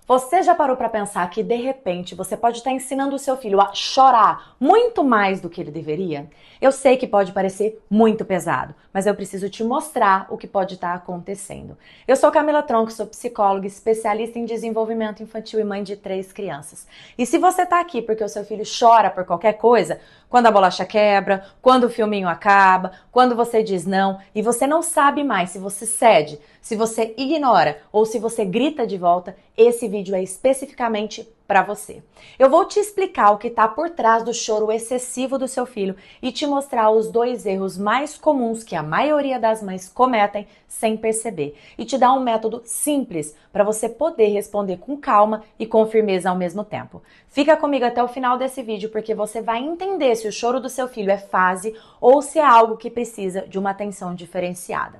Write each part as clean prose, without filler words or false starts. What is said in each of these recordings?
Você já parou para pensar que, de repente, você pode estar ensinando o seu filho a chorar muito mais do que ele deveria? Eu sei que pode parecer muito pesado, mas eu preciso te mostrar o que pode estar acontecendo. Eu sou Camila Tronco, sou psicóloga, especialista em desenvolvimento infantil e mãe de 3 crianças. E se você está aqui porque o seu filho chora por qualquer coisa, quando a bolacha quebra, quando o filminho acaba, quando você diz não e você não sabe mais se você cede, se você ignora ou se você grita de volta, esse vídeo é especificamente para você. Eu vou te explicar o que está por trás do choro excessivo do seu filho e te mostrar os 2 erros mais comuns que a maioria das mães cometem sem perceber. E te dar um método simples para você poder responder com calma e com firmeza ao mesmo tempo. Fica comigo até o final desse vídeo porque você vai entender se o choro do seu filho é fase ou se é algo que precisa de uma atenção diferenciada.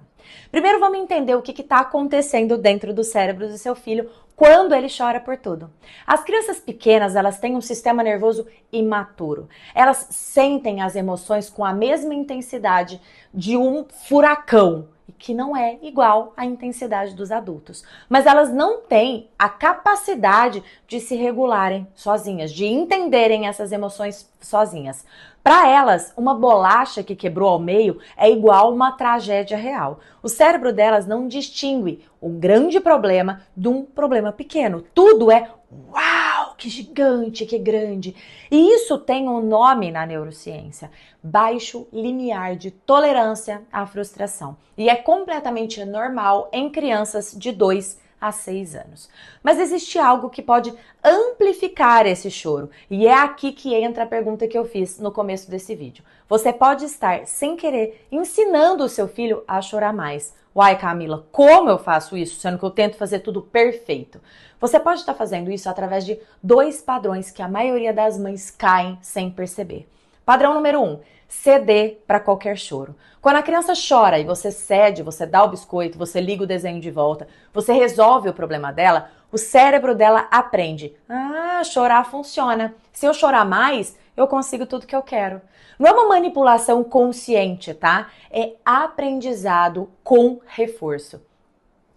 Primeiro vamos entender o que está acontecendo dentro do cérebro do seu filho quando ele chora por tudo. As crianças pequenas, elas têm um sistema nervoso imaturo. Elas sentem as emoções com a mesma intensidade de um furacão, que não é igual à intensidade dos adultos. Mas elas não têm a capacidade de se regularem sozinhas, de entenderem essas emoções sozinhas. Para elas, uma bolacha que quebrou ao meio é igual uma tragédia real. O cérebro delas não distingue um grande problema de um problema pequeno. Tudo é uau, que gigante, que grande. E isso tem um nome na neurociência: baixo limiar de tolerância à frustração. E é completamente normal em crianças de 2 a 6 anos. Mas existe algo que pode amplificar esse choro. E é aqui que entra a pergunta que eu fiz no começo desse vídeo. Você pode estar, sem querer, ensinando o seu filho a chorar mais. Uai, Camila, como eu faço isso, sendo que eu tento fazer tudo perfeito? Você pode estar fazendo isso através de 2 padrões que a maioria das mães caem sem perceber. Padrão número 1, ceder para qualquer choro. Quando a criança chora e você cede, você dá o biscoito, você liga o desenho de volta, você resolve o problema dela, o cérebro dela aprende. Ah, chorar funciona. Se eu chorar mais, eu consigo tudo que eu quero. Não é uma manipulação consciente, tá? É aprendizado com reforço.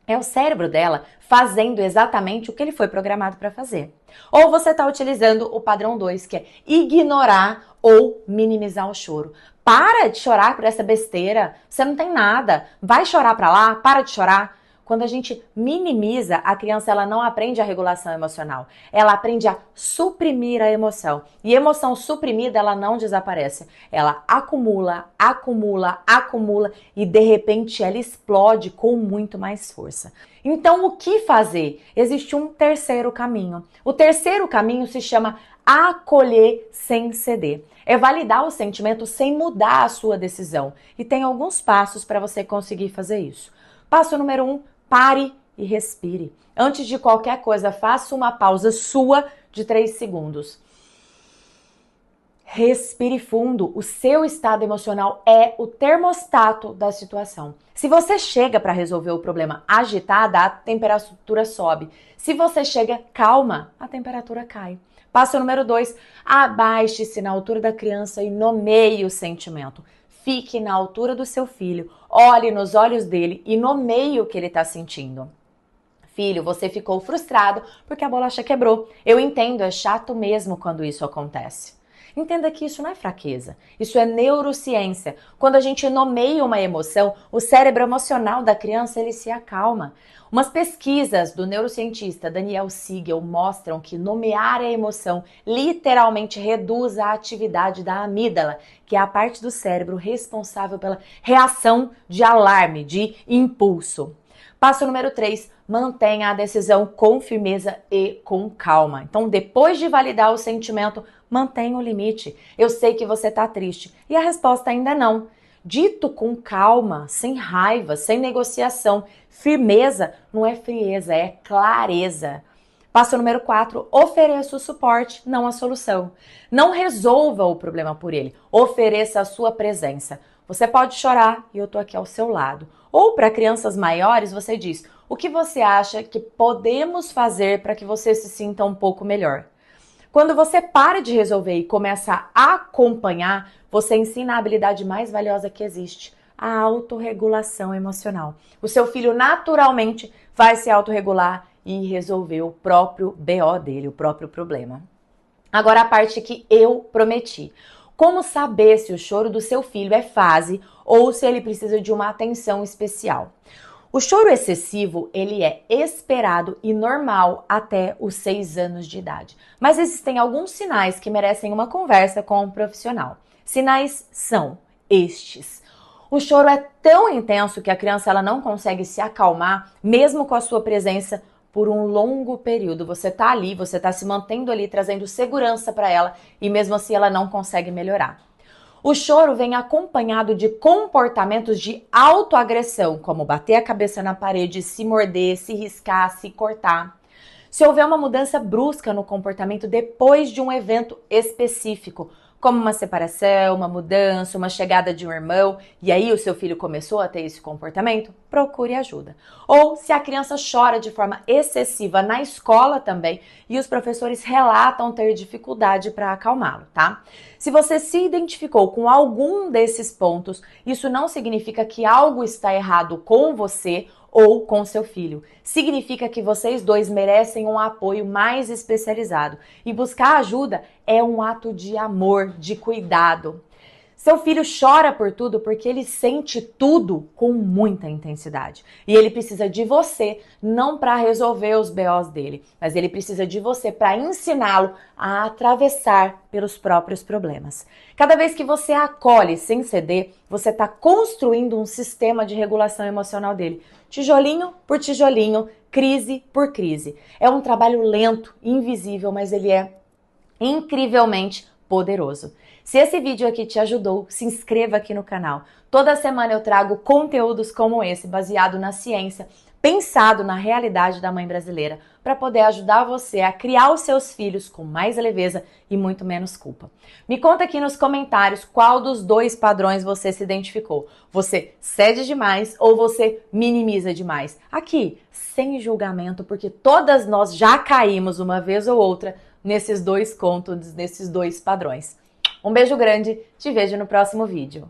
É o cérebro dela fazendo exatamente o que ele foi programado para fazer. Ou você está utilizando o padrão 2, que é ignorar ou minimizar o choro. Para de chorar por essa besteira, você não tem nada. Vai chorar para lá, para de chorar. Quando a gente minimiza, a criança ela não aprende a regulação emocional. Ela aprende a suprimir a emoção. E emoção suprimida, ela não desaparece. Ela acumula, acumula, acumula e de repente ela explode com muito mais força. Então, o que fazer? Existe um terceiro caminho. O terceiro caminho se chama acolher sem ceder. É validar o sentimento sem mudar a sua decisão. E tem alguns passos para você conseguir fazer isso. Passo número 1, pare e respire. Antes de qualquer coisa, faça uma pausa sua de 3 segundos. Respire fundo. O seu estado emocional é o termostato da situação. Se você chega para resolver o problema agitada, a temperatura sobe. Se você chega calma, a temperatura cai. Passo número 2, abaixe-se na altura da criança e nomeie o sentimento. Fique na altura do seu filho, olhe nos olhos dele e nomeie o que ele está sentindo. Filho, você ficou frustrado porque a bolacha quebrou. Eu entendo, é chato mesmo quando isso acontece. Entenda que isso não é fraqueza, isso é neurociência. Quando a gente nomeia uma emoção, o cérebro emocional da criança ele se acalma. Umas pesquisas do neurocientista Daniel Siegel mostram que nomear a emoção literalmente reduz a atividade da amígdala, que é a parte do cérebro responsável pela reação de alarme, de impulso. Passo número 3, mantenha a decisão com firmeza e com calma. Então, depois de validar o sentimento, mantenha o limite. Eu sei que você está triste. E a resposta ainda é não. Dito com calma, sem raiva, sem negociação. Firmeza não é frieza, é clareza. Passo número 4, ofereça o suporte, não a solução. Não resolva o problema por ele, ofereça a sua presença. Você pode chorar e eu tô aqui ao seu lado. Ou para crianças maiores, você diz, o que você acha que podemos fazer para que você se sinta um pouco melhor? Quando você para de resolver e começa a acompanhar, você ensina a habilidade mais valiosa que existe, a autorregulação emocional. O seu filho naturalmente vai se autorregular e resolver o próprio BO dele, o próprio problema. Agora a parte que eu prometi. Como saber se o choro do seu filho é fase ou se ele precisa de uma atenção especial? O choro excessivo, ele é esperado e normal até os 6 anos de idade. Mas existem alguns sinais que merecem uma conversa com um profissional. Sinais são estes. O choro é tão intenso que a criança ela não consegue se acalmar, mesmo com a sua presença, por um longo período. Você tá ali, você tá se mantendo ali, trazendo segurança para ela e mesmo assim ela não consegue melhorar. O choro vem acompanhado de comportamentos de autoagressão, como bater a cabeça na parede, se morder, se riscar, se cortar. Se houver uma mudança brusca no comportamento depois de um evento específico, como uma separação, uma mudança, uma chegada de um irmão, e aí o seu filho começou a ter esse comportamento, procure ajuda. Ou se a criança chora de forma excessiva na escola também, e os professores relatam ter dificuldade para acalmá-lo, tá? Se você se identificou com algum desses pontos, isso não significa que algo está errado com você ou com seu filho. Significa que vocês dois merecem um apoio mais especializado. E buscar ajuda é um ato de amor, de cuidado. Seu filho chora por tudo porque ele sente tudo com muita intensidade. E ele precisa de você, não para resolver os BOs dele, mas ele precisa de você para ensiná-lo a atravessar pelos próprios problemas. Cada vez que você acolhe sem ceder, você está construindo um sistema de regulação emocional dele. Tijolinho por tijolinho, crise por crise. É um trabalho lento, invisível, mas ele é incrivelmente poderoso. Se esse vídeo aqui te ajudou, se inscreva aqui no canal. Toda semana eu trago conteúdos como esse, baseado na ciência, pensado na realidade da mãe brasileira, para poder ajudar você a criar os seus filhos com mais leveza e muito menos culpa. Me conta aqui nos comentários qual dos dois padrões você se identificou. Você cede demais ou você minimiza demais? Aqui, sem julgamento, porque todas nós já caímos uma vez ou outra nesses dois contos, nesses dois padrões. Um beijo grande, te vejo no próximo vídeo.